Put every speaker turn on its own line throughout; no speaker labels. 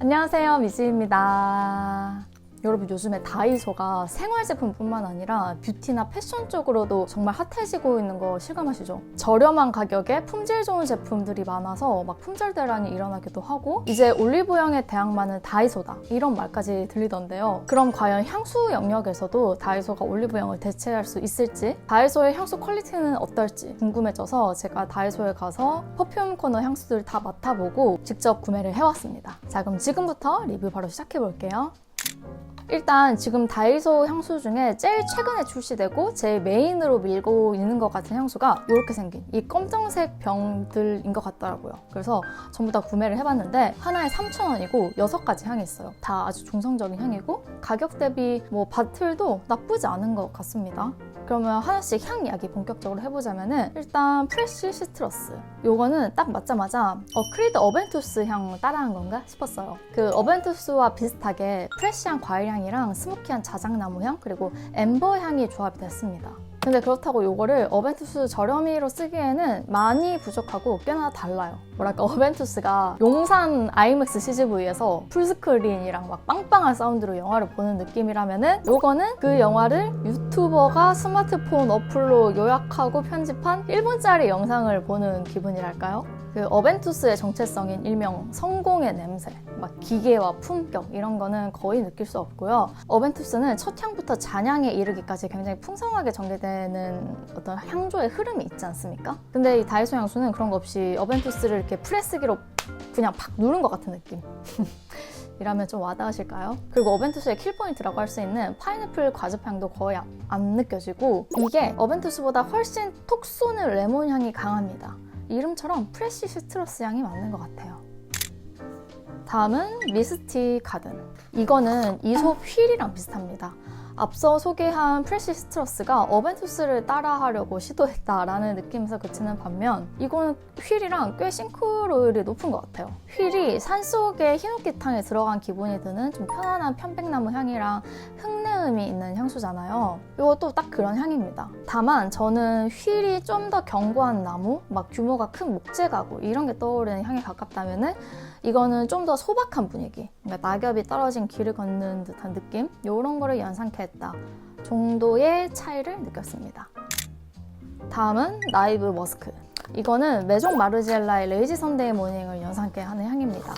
안녕하세요, 미지입니다. 여러분, 요즘에 다이소가 생활제품뿐만 아니라 뷰티나 패션 쪽으로도 정말 핫해지고 있는 거 실감하시죠? 저렴한 가격에 품질 좋은 제품들이 많아서 막 품절 대란이 일어나기도 하고, 이제 올리브영의 대항마는 다이소다 이런 말까지 들리던데요. 그럼 과연 향수 영역에서도 다이소가 올리브영을 대체할 수 있을지, 다이소의 향수 퀄리티는 어떨지 궁금해져서 제가 다이소에 가서 퍼퓸 코너 향수들 다 맡아보고 직접 구매를 해왔습니다. 자, 그럼 지금부터 리뷰 바로 시작해볼게요. 일단 지금 다이소 향수 중에 제일 최근에 출시되고 제일 메인으로 밀고 있는 것 같은 향수가 이렇게 생긴 이 검정색 병들인 것 같더라고요. 그래서 전부 다 구매를 해봤는데 하나에 3,000원이고 6가지 향이 있어요. 다 아주 중성적인 향이고 가격 대비 뭐 바틀도 나쁘지 않은 것 같습니다. 그러면 하나씩 향 이야기 본격적으로 해보자면은, 일단 프레쉬 시트러스, 요거는 딱 맞자마자 크리드 어벤투스 향 따라한 건가 싶었어요. 그 어벤투스와 비슷하게 프레쉬한 과일 향이랑 스모키한 자작나무 향, 그리고 엠버 향이 조합이 됐습니다. 근데 그렇다고 요거를 어벤투스 저렴이로 쓰기에는 많이 부족하고 꽤나 달라요. 뭐랄까, 어벤투스가 용산 아이맥스 CGV에서 풀스크린이랑 막 빵빵한 사운드로 영화를 보는 느낌이라면은, 요거는 그 영화를 유튜버가 스마트폰 어플로 요약하고 편집한 1분짜리 영상을 보는 기분이랄까요? 그 어벤투스의 정체성인 일명 성공의 냄새, 막 기계와 품격 이런 거는 거의 느낄 수 없고요. 어벤투스는 첫 향부터 잔향에 이르기까지 굉장히 풍성하게 전개되는 어떤 향조의 흐름이 있지 않습니까? 근데 이 다이소 향수는 그런 거 없이 어벤투스를 이렇게 프레스기로 그냥 팍 누른 것 같은 느낌. 이라면 좀 와닿으실까요? 그리고 어벤투스의 킬포인트라고 할 수 있는 파인애플 과즙향도 거의 안 느껴지고, 이게 어벤투스보다 훨씬 톡 쏘는 레몬 향이 강합니다. 이름처럼 프레쉬 시트러스 향이 맞는 것 같아요. 다음은 미스티 가든. 이거는 이솝 휠이랑 비슷합니다. 앞서 소개한 프레쉬 시트러스가 어벤투스를 따라하려고 시도했다라는 느낌에서 그치는 반면, 이거는 휠이랑 꽤 싱크로율이 높은 것 같아요. 휠이 산속의 히노키탕에 들어간 기분이 드는 좀 편안한 편백나무 향이랑 흙내음이 있는 향수잖아요. 이것도 딱 그런 향입니다. 다만 저는 휠이 좀 더 견고한 나무, 막 규모가 큰 목재가구 이런 게 떠오르는 향에 가깝다면은, 이거는 좀 더 소박한 분위기, 그러니까 낙엽이 떨어진 길을 걷는 듯한 느낌, 이런 거를 연상케 했다 정도의 차이를 느꼈습니다. 다음은 나이브 머스크. 이거는 메종 마르지엘라의 레이지 선데이 모닝을 연상케 하는 향입니다.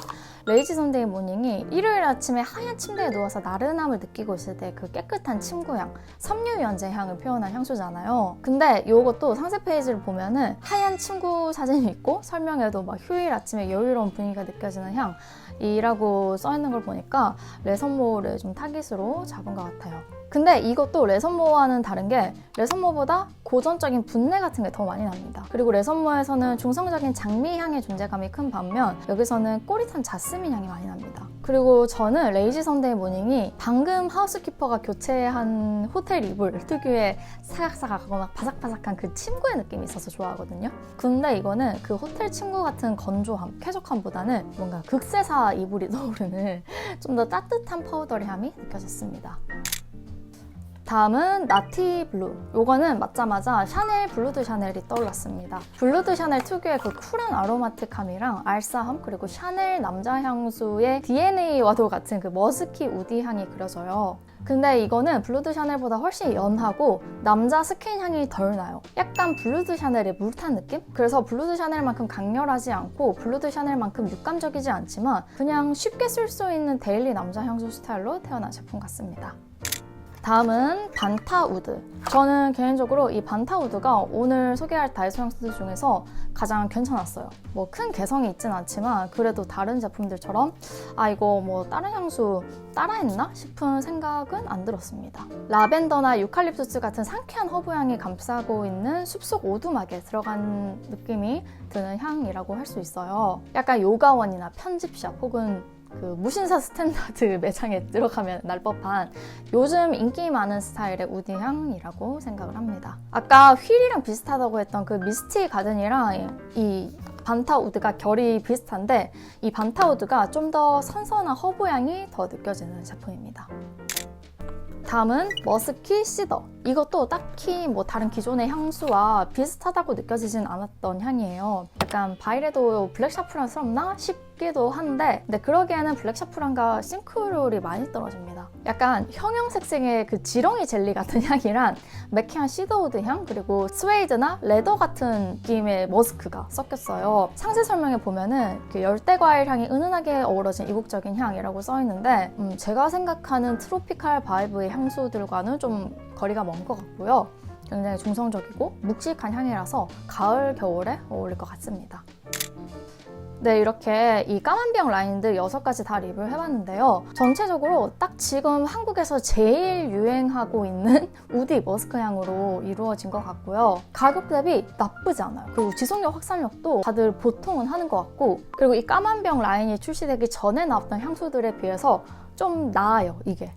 레이지 선데이 모닝이 일요일 아침에 하얀 침대에 누워서 나른함을 느끼고 있을 때 그 깨끗한 침구향, 섬유유연제 향을 표현한 향수잖아요. 근데 이것도 상세 페이지를 보면은 하얀 침구 사진이 있고 설명에도 막 휴일 아침에 여유로운 분위기가 느껴지는 향이라고 써있는 걸 보니까 레선모를 좀 타깃으로 잡은 것 같아요. 근데 이것도 레선모와는 다른 게, 레선모보다 고전적인 분내 같은 게 더 많이 납니다. 그리고 레선모에서는 중성적인 장미향의 존재감이 큰 반면, 여기서는 꼬릿한 자스민 향이 많이 납니다. 그리고 저는 레이지 선데이 모닝이 방금 하우스키퍼가 교체한 호텔 이불 특유의 사각사각하고 막 바삭바삭한 그 침구의 느낌이 있어서 좋아하거든요. 근데 이거는 그 호텔 침구 같은 건조함, 쾌적함보다는 뭔가 극세사 이불이 떠오르는 좀 더 따뜻한 파우더리함이 느껴졌습니다. 다음은 나티 블루. 요거는 맞자마자 샤넬 블루 드 샤넬이 떠올랐습니다. 블루 드 샤넬 특유의 그 쿨한 아로마틱함이랑 알싸함, 그리고 샤넬 남자 향수의 DNA와도 같은 그 머스키 우디 향이 그려져요. 근데 이거는 블루 드 샤넬보다 훨씬 연하고 남자 스킨 향이 덜 나요. 약간 블루 드 샤넬의 물탄 느낌? 그래서 블루 드 샤넬만큼 강렬하지 않고 블루 드 샤넬만큼 육감적이지 않지만 그냥 쉽게 쓸 수 있는 데일리 남자 향수 스타일로 태어난 제품 같습니다. 다음은 반타우드. 저는 개인적으로 이 반타우드가 오늘 소개할 다이소 향수들 중에서 가장 괜찮았어요. 뭐 큰 개성이 있진 않지만 그래도 다른 제품들처럼 이거 뭐 다른 향수 따라했나 싶은 생각은 안 들었습니다. 라벤더나 유칼립투스 같은 상쾌한 허브향이 감싸고 있는 숲속 오두막에 들어간 느낌이 드는 향이라고 할 수 있어요. 약간 요가원이나 편집샵 혹은 그 무신사 스탠다드 매장에 들어가면 날 법한 요즘 인기 많은 스타일의 우디향이라고 생각을 합니다. 아까 휠이랑 비슷하다고 했던 그 미스티 가든이랑 이 반타우드가 결이 비슷한데, 이 반타우드가 좀 더 선선한 허브향이 더 느껴지는 제품입니다. 다음은 머스키 시더. 이것도 딱히 뭐 다른 기존의 향수와 비슷하다고 느껴지진 않았던 향이에요. 약간 바이레도 블랙 샤프란스럽나 싶 싶기도 한데 근데 그러기에는 블랙 샤프란과 싱크로율이 많이 떨어집니다. 약간 형형색색의 그 지렁이 젤리 같은 향이랑 매캐한 시더우드 향 그리고 스웨이드나 레더 같은 느낌의 머스크가 섞였어요. 상세 설명에 보면은 열대과일 향이 은은하게 어우러진 이국적인 향이라고 써있는데 제가 생각하는 트로피칼 바이브의 향수들과는 좀 거리가 먼 것 같고요. 굉장히 중성적이고 묵직한 향이라서 가을, 겨울에 어울릴 것 같습니다. 네, 이렇게 이 까만병 라인들 6가지 다 리뷰를 해봤는데요. 전체적으로 딱 지금 한국에서 제일 유행하고 있는 우디 머스크 향으로 이루어진 것 같고요. 가격 대비 나쁘지 않아요. 그리고 지속력, 확산력도 다들 보통은 하는 것 같고 그리고 이 까만병 라인이 출시되기 전에 나왔던 향수들에 비해서 좀 나아요, 이게.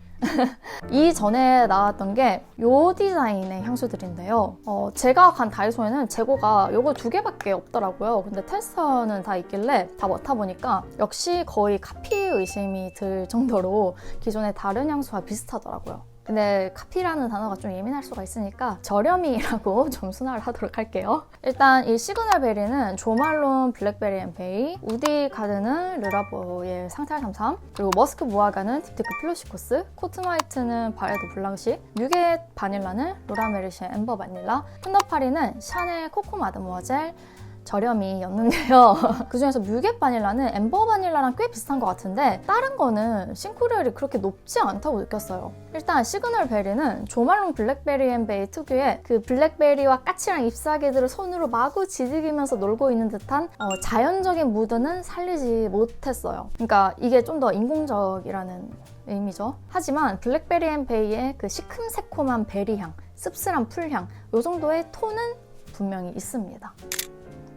이전에 나왔던 게 요 디자인의 향수들인데요. 제가 간 다이소에는 재고가 요거 2개밖에 없더라고요. 근데 테스터는 다 있길래 다 맡아보니까 역시 거의 카피 의심이 들 정도로 기존의 다른 향수와 비슷하더라고요. 근데 카피라는 단어가 좀 예민할 수가 있으니까 저렴이라고 좀 순화를 하도록 할게요. 일단 이 시그널 베리는 조 말론 블랙베리 앤 베이, 우디 가드는 르라보의 상탈 33, 그리고 머스크 무화과는 딥티크 필로시코스, 코튼 화이트는 바레도 블랑시, 뮤겟 바닐라는 로라 메르시의 엠버 바닐라, 푼더파리는 샤넬 코코 마드모아젤, 저렴이였는데요. 그중에서 뮤겟 바닐라는 엠버 바닐라랑 꽤 비슷한 것 같은데 다른 거는 싱크로율이 그렇게 높지 않다고 느꼈어요. 일단 시그널 베리는 조 말론 블랙베리 앤 베이 특유의 그 블랙베리와 까칠한 잎사귀들을 손으로 마구 지지기면서 놀고 있는 듯한 자연적인 무드는 살리지 못했어요. 그러니까 이게 좀 더 인공적이라는 의미죠. 하지만 블랙베리 앤 베이의 그 시큼새콤한 베리향, 씁쓸한 풀향 이 정도의 톤은 분명히 있습니다.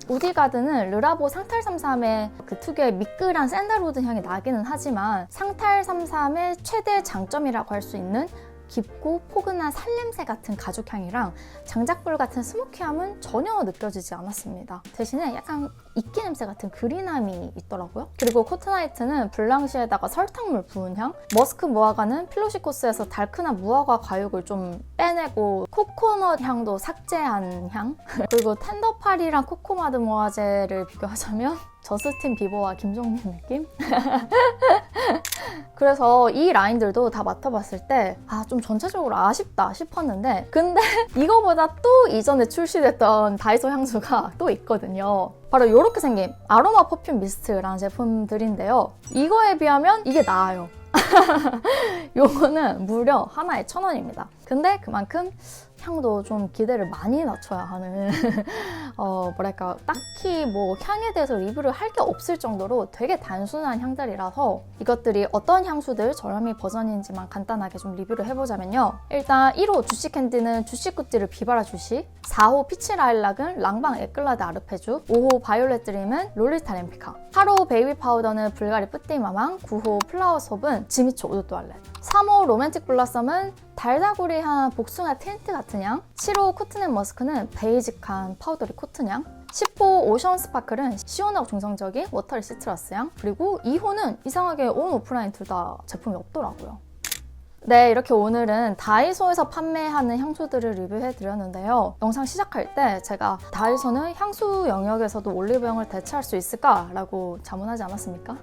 우디 가드는 르라보 상탈 33의 그 특유의 미끌한 샌들우드 향이 나기는 하지만 상탈 33의 최대 장점이라고 할 수 있는 깊고 포근한 살냄새 같은 가죽향이랑 장작불 같은 스모키함은 전혀 느껴지지 않았습니다. 대신에 약간 이끼 냄새 같은 그린함이 있더라고요. 그리고 코튼화이트는 블랑시에다가 설탕물 부은 향, 머스크 무화과는 필로시코스에서 달큰한 무화과 과육을 좀 빼내고 코코넛 향도 삭제한 향, 그리고 텐더파리랑 코코마드 모아제를 비교하자면 저스틴 비버와 김종민 느낌? 그래서 이 라인들도 다 맡아봤을 때 좀 전체적으로 아쉽다 싶었는데 근데 이거보다 또 이전에 출시됐던 다이소 향수가 또 있거든요. 바로 이렇게 생긴 아로마 퍼퓸 미스트라는 제품들인데요. 이거에 비하면 이게 나아요. 요거는 무려 하나에 1,000원입니다. 근데 그만큼 향도 좀 기대를 많이 낮춰야 하는 뭐랄까 딱히 뭐 향에 대해서 리뷰를 할 게 없을 정도로 되게 단순한 향들이라서 이것들이 어떤 향수들 저렴이 버전인지만 간단하게 좀 리뷰를 해보자면요. 일단 1호 주시 캔디는 주시 꾸띠르 비바라 주시, 4호 피치 라일락은 랑방 에클라드 아르페주, 5호 바이올렛 드림은 롤리타 램피카, 8호 베이비 파우더는 불가리 뿌띠마망, 9호 플라워 솝은 지미초 우드 또알렛, 3호 로맨틱 블라썸은 달다구리한 복숭아 틴트 같은 향, 7호 코튼 앤 머스크는 베이직한 파우더리 코튼 향, 10호 오션 스파클은 시원하고 중성적인 워터리 시트러스 향, 그리고 2호는 이상하게 온 오프라인 둘 다 제품이 없더라고요. 네, 이렇게 오늘은 다이소에서 판매하는 향수들을 리뷰해드렸는데요. 영상 시작할 때 제가 다이소는 향수 영역에서도 올리브영을 대체할 수 있을까? 라고 자문하지 않았습니까?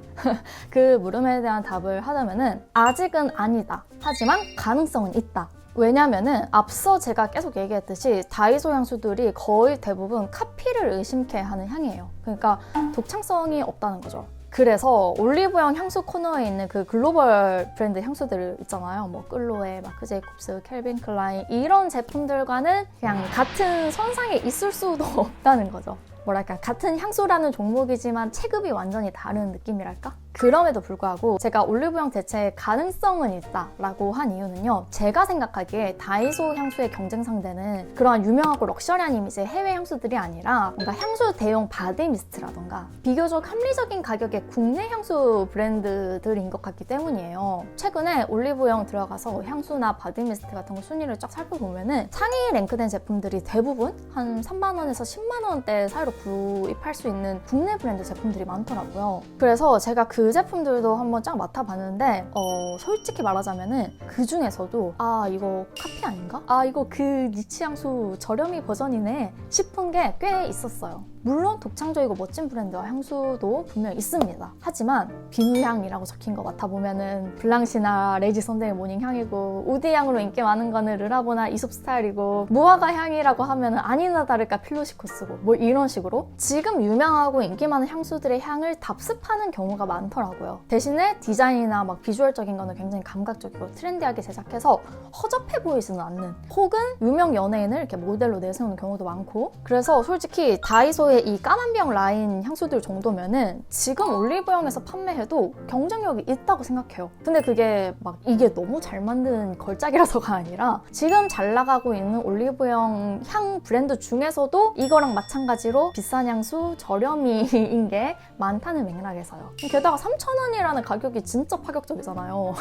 그 물음에 대한 답을 하자면은 아직은 아니다. 하지만 가능성은 있다. 왜냐면은 앞서 제가 계속 얘기했듯이 다이소 향수들이 거의 대부분 카피를 의심케 하는 향이에요. 그러니까 독창성이 없다는 거죠. 그래서 올리브영 향수 코너에 있는 그 글로벌 브랜드 향수들 있잖아요. 뭐 끌로에, 마크 제이콥스, 캘빈 클라인 이런 제품들과는 그냥 같은 선상에 있을 수도 없다는 거죠. 뭐랄까 같은 향수라는 종목이지만 체급이 완전히 다른 느낌이랄까? 그럼에도 불구하고 제가 올리브영 대체의 가능성은 있다라고 한 이유는요. 제가 생각하기에 다이소 향수의 경쟁 상대는 그러한 유명하고 럭셔리한 이미지의 해외 향수들이 아니라 뭔가 향수 대용 바디 미스트라던가 비교적 합리적인 가격의 국내 향수 브랜드들인 것 같기 때문이에요. 최근에 올리브영 들어가서 향수나 바디 미스트 같은 거 순위를 쫙 살펴보면은 상위 랭크된 제품들이 대부분 한 3만 원에서 10만 원대 사이로 구입할 수 있는 국내 브랜드 제품들이 많더라고요. 그래서 제가 그 제품들도 한번 쫙 맡아봤는데 솔직히 말하자면은 그 중에서도 이거 카피 아닌가? 이거 그 니치 향수 저렴이 버전이네 싶은 게 꽤 있었어요. 물론 독창적이고 멋진 브랜드와 향수도 분명히 있습니다. 하지만 비누향이라고 적힌 거 맡아보면은 블랑시나 레이지 선데이 모닝 향이고, 우디 향으로 인기 많은 거는 르라보나 이솝 스타일이고, 무화과 향이라고 하면은 아니나 다를까 필로시코스고, 뭐 이런 식으로 지금 유명하고 인기 많은 향수들의 향을 답습하는 경우가 많더라고요. 대신에 디자인이나 막 비주얼적인 거는 굉장히 감각적이고 트렌디하게 제작해서 허접해 보이지는 않는, 혹은 유명 연예인을 이렇게 모델로 내세우는 경우도 많고, 그래서 솔직히 다이소의 이 까만병 라인 향수들 정도면은 지금 올리브영에서 판매해도 경쟁력이 있다고 생각해요. 근데 그게 막 이게 너무 잘 만든 걸작이라서가 아니라 지금 잘 나가고 있는 올리브영 향 브랜드 중에서도 이거랑 마찬가지로 비싼 향수, 저렴이인 게 많다는 맥락에서요. 게다가 3,000원이라는 가격이 진짜 파격적이잖아요.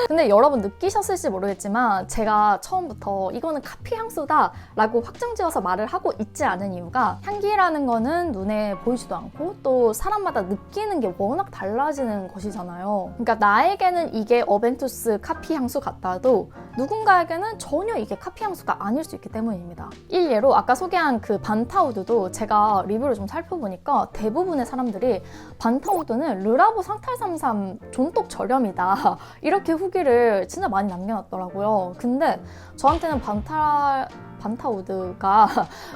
근데 여러분 느끼셨을지 모르겠지만 제가 처음부터 이거는 카피 향수다 라고 확정지어서 말을 하고 있지 않은 이유가, 향기라는 거는 눈에 보이지도 않고 또 사람마다 느끼는 게 워낙 달라지는 것이잖아요. 그러니까 나에게는 이게 어벤투스 카피 향수 같아도 누군가에게는 전혀 이게 카피 향수가 아닐 수 있기 때문입니다. 일례로 아까 소개한 그 반타우드도 제가 리뷰를 좀 살펴보니까 대부분의 사람들이 반타우드는 르라보 상탈33 존똑 저렴이다 이렇게 후기를 진짜 많이 남겨놨더라고요. 근데 저한테는 반타우드가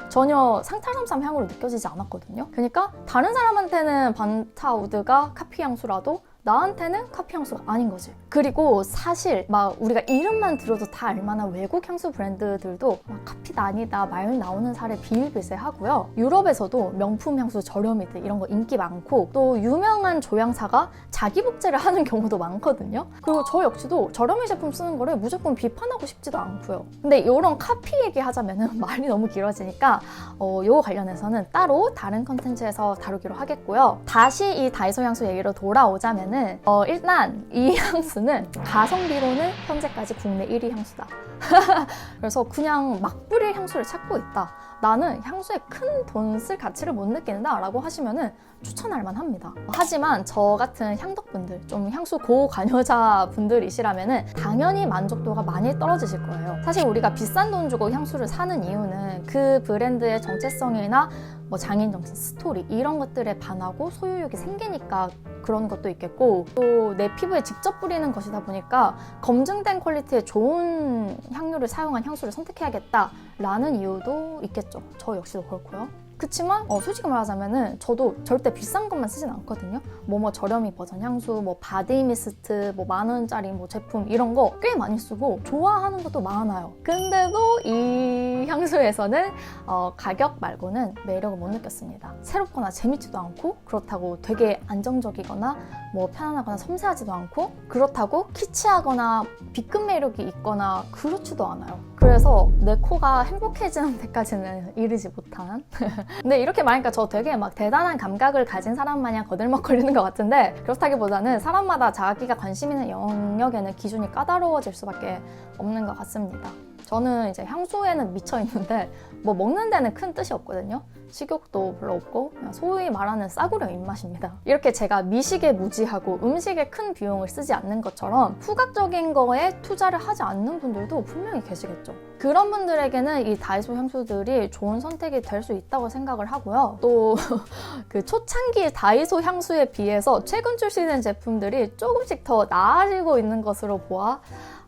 전혀 상탈33 향으로 느껴지지 않았거든요. 그러니까 다른 사람한테는 반타우드가 카피 향수라도 나한테는 카피 향수가 아닌 거지. 그리고 사실 막 우리가 이름만 들어도 다 알만한 외국 향수 브랜드들도 막 카피다 아니다 말 나오는 사례 비일비재하고요. 유럽에서도 명품 향수 저렴이들 이런 거 인기 많고, 또 유명한 조향사가 자기 복제를 하는 경우도 많거든요. 그리고 저 역시도 저렴이 제품 쓰는 거를 무조건 비판하고 싶지도 않고요. 근데 이런 카피 얘기하자면은 말이 너무 길어지니까 요거 관련해서는 따로 다른 컨텐츠에서 다루기로 하겠고요. 다시 이 다이소 향수 얘기로 돌아오자면 일단 이 향수는 가성비로는 현재까지 국내 1위 향수다. 그래서 그냥 막 뿌릴 향수를 찾고 있다, 나는 향수에 큰 돈 쓸 가치를 못 느낀다 라고 하시면은 추천할 만합니다. 하지만 저 같은 향덕분들, 좀 향수 고관여자 분들이시라면은 당연히 만족도가 많이 떨어지실 거예요. 사실 우리가 비싼 돈 주고 향수를 사는 이유는 그 브랜드의 정체성이나 뭐 장인 정신, 스토리 이런 것들에 반하고 소유욕이 생기니까 그런 것도 있겠고, 또 내 피부에 직접 뿌리는 것이다 보니까 검증된 퀄리티의 좋은 향료를 사용한 향수를 선택해야겠다라는 이유도 있겠죠. 저 역시도 그렇고요. 그치만 솔직히 말하자면은 저도 절대 비싼 것만 쓰진 않거든요. 뭐 저렴이 버전 향수, 뭐 바디 미스트, 뭐 10,000원짜리 뭐 제품 이런 거 꽤 많이 쓰고 좋아하는 것도 많아요. 근데도 이 향수에서는 가격 말고는 매력을 못 느꼈습니다. 새롭거나 재밌지도 않고, 그렇다고 되게 안정적이거나 뭐 편안하거나 섬세하지도 않고, 그렇다고 키치하거나 B급 매력이 있거나 그렇지도 않아요. 그래서 내 코가 행복해지는 데까지는 이르지 못한 근데 이렇게 말하니까 저 되게 막 대단한 감각을 가진 사람 마냥 거들먹거리는 것 같은데, 그렇다기보다는 사람마다 자기가 관심 있는 영역에는 기준이 까다로워질 수밖에 없는 것 같습니다. 저는 이제 향수에는 미쳐 있는데 뭐 먹는 데는 큰 뜻이 없거든요. 식욕도 별로 없고 그냥 소위 말하는 싸구려 입맛입니다. 이렇게 제가 미식에 무지하고 음식에 큰 비용을 쓰지 않는 것처럼 후각적인 거에 투자를 하지 않는 분들도 분명히 계시겠죠. 그런 분들에게는 이 다이소 향수들이 좋은 선택이 될 수 있다고 생각을 하고요. 또 그 초창기 다이소 향수에 비해서 최근 출시된 제품들이 조금씩 더 나아지고 있는 것으로 보아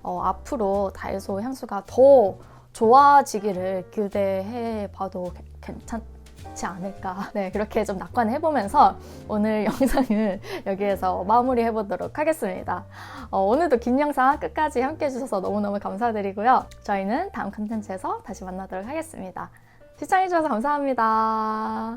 앞으로 다이소 향수가 더 좋아지기를 기대해 봐도 괜찮지 않을까. 네, 그렇게 좀 낙관해보면서 오늘 영상을 여기에서 마무리해보도록 하겠습니다. 오늘도 긴 영상 끝까지 함께 해주셔서 너무너무 감사드리고요. 저희는 다음 컨텐츠에서 다시 만나도록 하겠습니다. 시청해주셔서 감사합니다.